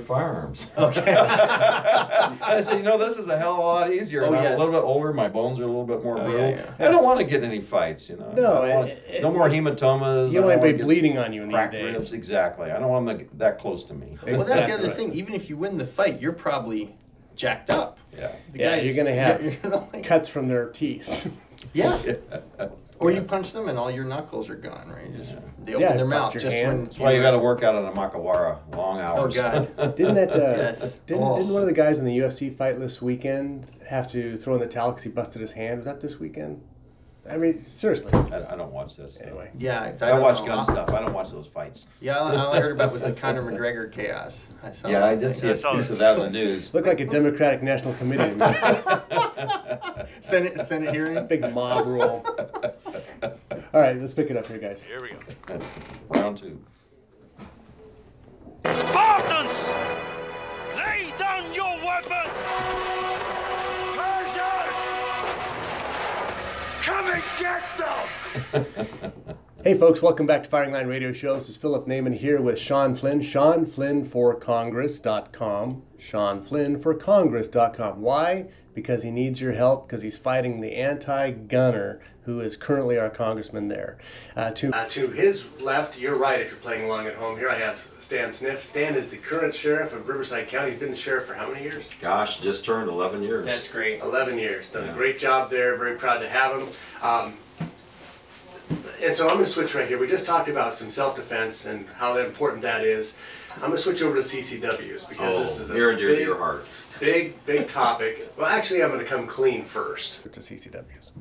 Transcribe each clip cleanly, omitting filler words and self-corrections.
firearms. Okay. I said, you know, this is a hell of a lot easier. Oh, I'm yes. a little bit older. My bones are a little bit more brittle. yeah. I don't want to get any fights, you know. No, no more hematomas. You don't want anybody bleeding on you in these cracked days. ribs. Exactly. I don't want them to get that close to me. Well, that's the Exactly other right. thing. Even if you win the fight, you're probably jacked up. Yeah. The Yeah, guys, you're gonna have you're gonna, like, cuts from their teeth. yeah. Or you punch them and all your knuckles are gone, right? They open their bust mouth your just hand. when. That's why you got to work out on a Makawara, long Oh hours. God. Didn't that? Yes. Didn't one of the guys in the UFC fight this weekend have to throw in the towel because he busted his hand? Was that this weekend? I mean, seriously. I don't watch this. Anyway. Yeah. I don't watch know. gun stuff. I don't watch those fights. Yeah, all I heard about was the Conor McGregor chaos. I saw. Yeah, I did see a That's all piece it of that in the news. Looked like a Democratic National Committee to me. Senate hearing. Big mob rule. All right, let's pick it up here, guys. Here we go. Round two. Spartans! Lay down your weapons! Persians! Come and get them! Hey folks, welcome back to Firing Line Radio Show. This is Philip Naiman here with Sean Flynn. SeanFlynnForCongress.com. SeanFlynnForCongress.com. Why? Because he needs your help, because he's fighting the anti-gunner who is currently our congressman there. To his left, your right if you're playing along at home. Here I have Stan Sniff. Stan is the current sheriff of Riverside County. He's been the sheriff for how many years? Gosh, just turned 11 years. That's great. 11 years. Done Yeah. a great job there. Very proud to have him. And so I'm going to switch right here. We just talked about some self-defense and how important that is. I'm going to switch over to CCWs because this is a near and dear to your heart. big topic. Well, actually, I'm going to come clean first to CCWs.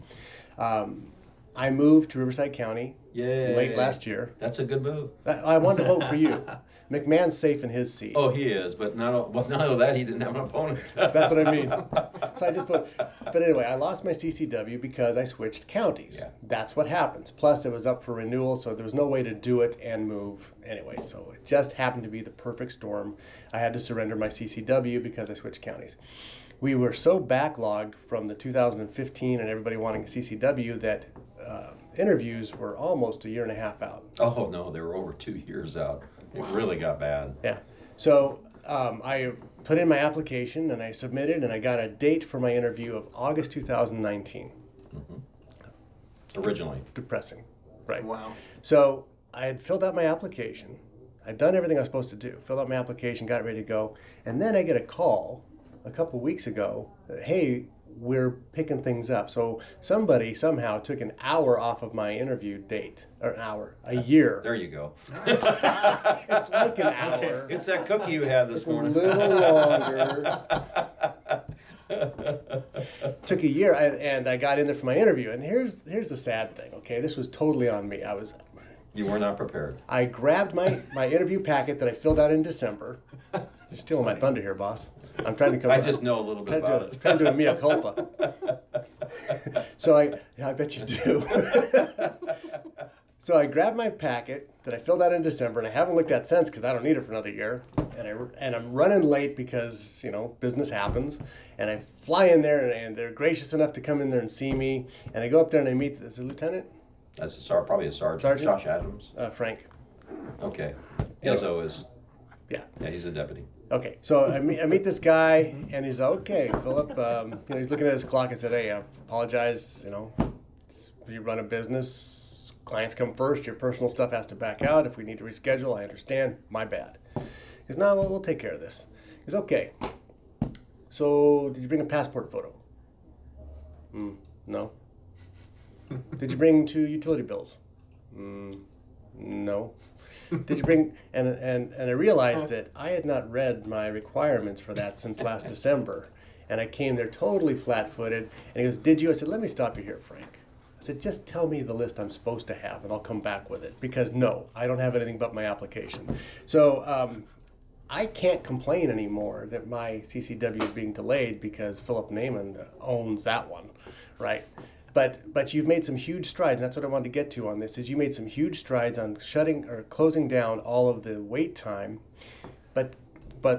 I moved to Riverside County late last year. That's a good move. I wanted to vote for you. McMahon's safe in his seat. Oh, he is, but none of that, he didn't have an opponent. That's what I mean. So I just voted. But anyway, I lost my CCW because I switched counties. Yeah. That's what happens. Plus, it was up for renewal, so there was no way to do it and move anyway. So it just happened to be the perfect storm. I had to surrender my CCW because I switched counties. We were so backlogged from the 2015 and everybody wanting a CCW that interviews were almost a year and a half out. Oh, no, they were over 2 years out. It really got bad. Yeah. So I put in my application and I submitted and I got a date for my interview of August 2019. Originally. Depressing, right? Wow. So I had filled out my application. I'd done everything I was supposed to do. Filled out my application, got it ready to go. And then I get a call a couple weeks ago that, hey, we're picking things up. So somebody somehow took an hour off of my interview date, or an hour, a year. There you go. It's like an hour. It's that cookie you had this It's a morning. little longer. Took a year, and I got in there for my interview. And here's the sad thing. Okay, this was totally on me. You were not prepared. I grabbed my interview packet that I filled out in December. You're stealing my thunder here, boss. I'm trying to come. I just know a little bit about it. Trying to do a mea culpa. So I bet you do. So I grabbed my packet that I filled out in December, and I haven't looked at since because I don't need it for another year. And I'm running late because business happens. And I fly in there, and they're gracious enough to come in there and see me. And I go up there and I meet the lieutenant. That's probably a sergeant. Sergeant? Josh Adams. Frank. Okay. Yeah. Izzo is. Yeah. Yeah, he's a deputy. Okay, so I meet this guy, and he's okay, Philip. He's looking at his clock. I said, "Hey, I apologize. You run a business. Clients come first. Your personal stuff has to back out. If we need to reschedule, I understand. My bad." He goes, "No, we'll take care of this." He goes, "Okay. So, did you bring a passport photo?" No. Did you bring 2 utility bills? No. Did you bring, and I realized that I had not read my requirements for that since last December. And I came there totally flat-footed. And he goes, "Did you?" I said, "Let me stop you here, Frank." I said, "Just tell me the list I'm supposed to have and I'll come back with it." Because no, I don't have anything but my application. So I can't complain anymore that my CCW is being delayed because Philip Naiman owns that one, right? But you've made some huge strides, and that's what I wanted to get to on this, is you made some huge strides on shutting or closing down all of the wait time. But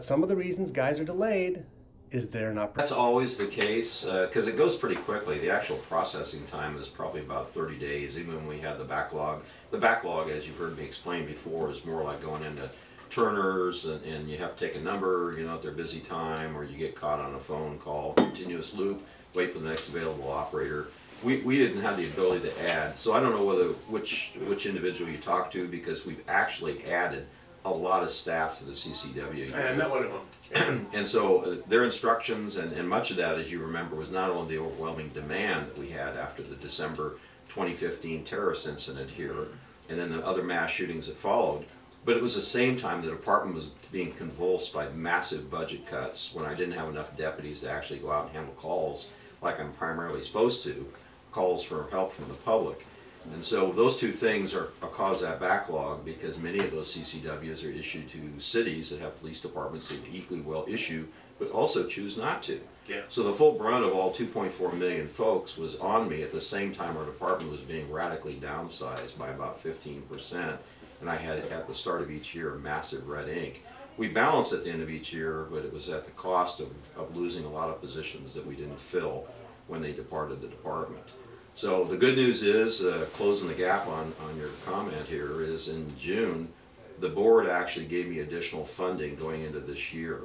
some of the reasons guys are delayed is they're not. That's always the case because it goes pretty quickly. The actual processing time is probably about 30 days, even when we had the backlog. The backlog, as you've heard me explain before, is more like going into turners, and you have to take a number, you know, at their busy time, or you get caught on a phone call, continuous loop, wait for the next available operator. We didn't have the ability to add, so I don't know which individual you talk to, because we've actually added a lot of staff to the CCW. I'm not one of them. And so their instructions, and much of that, as you remember, was not only the overwhelming demand that we had after the December 2015 terrorist incident here, and then the other mass shootings that followed, but it was the same time the department was being convulsed by massive budget cuts when I didn't have enough deputies to actually go out and handle calls like I'm primarily supposed to, calls for help from the public. And so those two things are cause that backlog, because many of those CCWs are issued to cities that have police departments that equally well issue, but also choose not to. Yeah. So the full brunt of all 2.4 million folks was on me at the same time our department was being radically downsized by about 15%. And I had, at the start of each year, massive red ink. We balanced at the end of each year, but it was at the cost of losing a lot of positions that we didn't fill when they departed the department. So the good news is, closing the gap on your comment here, is in June, the board actually gave me additional funding going into this year.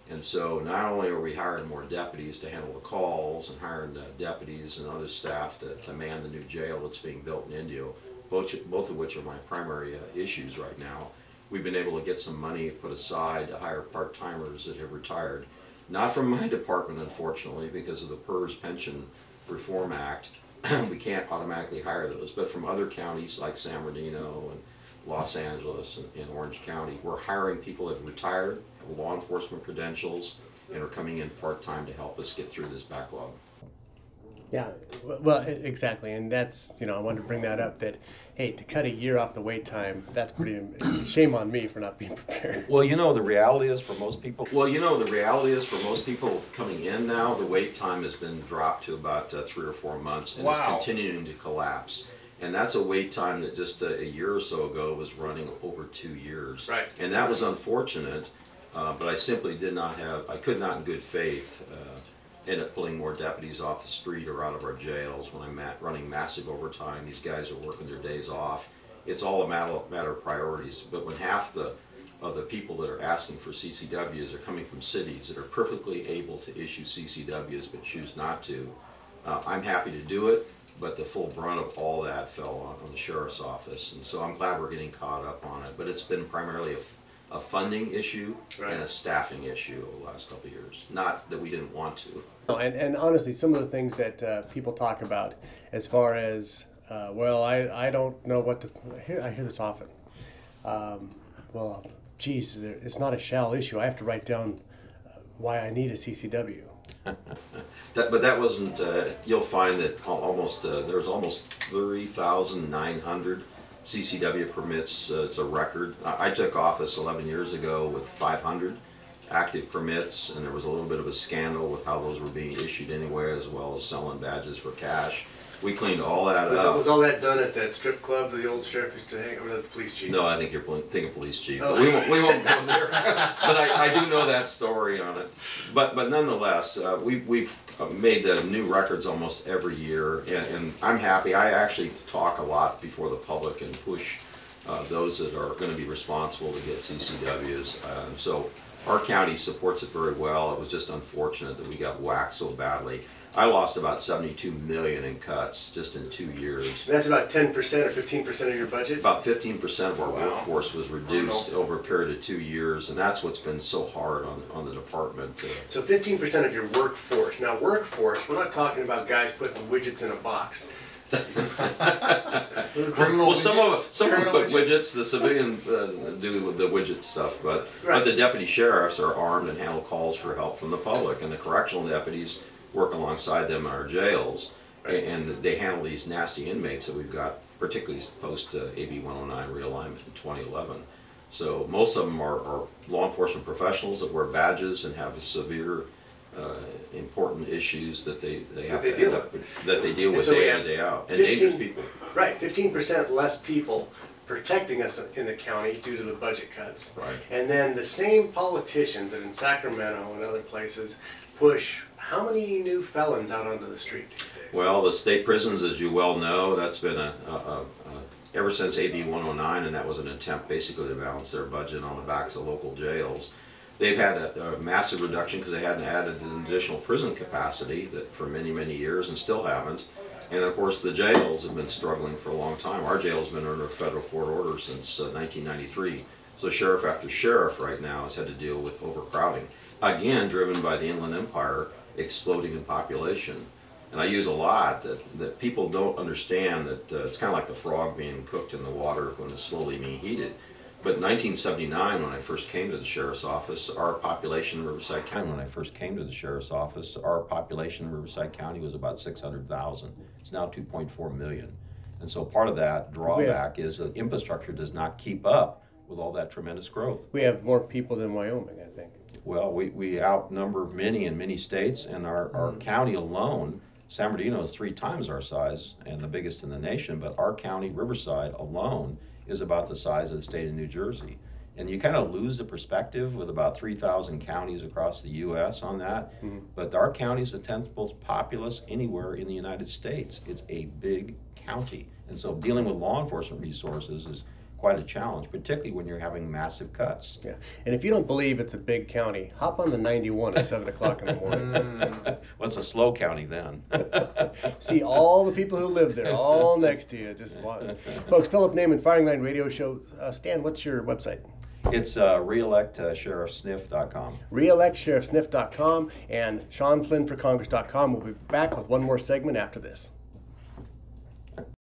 And so not only are we hiring more deputies to handle the calls, and hiring deputies and other staff to man the new jail that's being built in Indio, both of which are my primary issues right now, we've been able to get some money put aside to hire part-timers that have retired. Not from my department, unfortunately, because of the PERS Pension Reform Act. We can't automatically hire those, but from other counties like San Bernardino and Los Angeles and Orange County, we're hiring people that have retired, have law enforcement credentials, and are coming in part-time to help us get through this backlog. Yeah, well, exactly, and that's, you know, I wanted to bring that up, that, hey, to cut a year off the wait time, that's pretty, shame on me for not being prepared. Well, you know, the reality is for most people, Coming in now, the wait time has been dropped to about 3 or 4 months, and Wow. it's continuing to collapse. And that's a wait time that just a year or so ago was running over 2 years. Right. And that was unfortunate, but I simply did not have, I could not in good faith end up pulling more deputies off the street or out of our jails when I'm running massive overtime. These guys are working their days off. It's all a matter of priorities. But when half of the people that are asking for CCWs are coming from cities that are perfectly able to issue CCWs but choose not to, I'm happy to do it, but the full brunt of all that fell on the sheriff's office. And so I'm glad we're getting caught up on it. But it's been primarily a funding issue and a staffing issue over the last couple of years. Not that we didn't want to. And honestly, some of the things that people talk about as far as, well, I don't know what to, I hear this often. Well, geez, it's not a shall issue. I have to write down why I need a CCW. But that wasn't, you'll find that there's almost 30,900 CCW permits. It's a record. I took office 11 years ago with 500 active permits, and there was a little bit of a scandal with how those were being issued anyway, as well as selling badges for cash. We cleaned all that up. Was all that done at that strip club the old sheriff used to hang, or the police chief? No, I think you're thinking police chief. Oh. But we won't go there. But I do know that story on it. But nonetheless, we've made new records almost every year, and I'm happy. I actually talk a lot before the public and push those that are going to be responsible to get CCWs. So our county supports it very well. It was just unfortunate that we got whacked so badly. I lost about $72 million in cuts just in 2 years. And that's about 10% or 15% of your budget? About 15% of our workforce was reduced over a period of 2 years, and that's what's been so hard on the department. So 15% of your workforce. Now workforce, we're not talking about guys putting widgets in a box. Criminal Well, some of them criminal put widgets. The civilian do the widget stuff, but the deputy sheriffs are armed and handle calls for help from the public, and the correctional deputies work alongside them in our jails, and they handle these nasty inmates that we've got, particularly post AB 109 realignment in 2011. So most of them are law enforcement professionals that wear badges and have severe important issues that they deal with day in and day out, and dangerous people. Right, 15% less people protecting us in the county due to the budget cuts. Right. And then the same politicians that in Sacramento and other places push how many new felons out onto the street these days? Well, the state prisons, as you well know, that's been ever since AB 109, and that was an attempt basically to balance their budget on the backs of local jails. They've had a massive reduction because they hadn't added an additional prison capacity that for many, many years and still haven't. And of course the jails have been struggling for a long time. Our jail's been under a federal court order since 1993. So sheriff after sheriff right now has had to deal with overcrowding. Again, driven by the Inland Empire exploding in population. And I use a lot that people don't understand that it's kind of like the frog being cooked in the water when it's slowly being heated. But in 1979, when I first came to the sheriff's office, our population in Riverside County, was about 600,000. It's now 2.4 million. And so part of that drawback is that infrastructure does not keep up with all that tremendous growth. We have more people than Wyoming, I think. Well, we outnumber many in many states, and our county alone, San Bernardino is 3 times our size and the biggest in the nation, but our county, Riverside alone, is about the size of the state of New Jersey. And you kind of lose the perspective with about 3,000 counties across the U.S. on that. But our county is the 10th most populous anywhere in the United States. It's a big county. And so dealing with law enforcement resources is quite a challenge, particularly when you're having massive cuts. Yeah, and if you don't believe it's a big county, hop on the 91 at 7 o'clock in the morning. Well, it's a slow county then. See all the people who live there, all next to you. Just folks, Philip Naiman, Firing Line Radio Show. Stan, what's your website? It's reelectsheriffsniff.com. Reelectsheriffsniff.com and SeanFlynn for Congress.com. We'll be back with one more segment after this.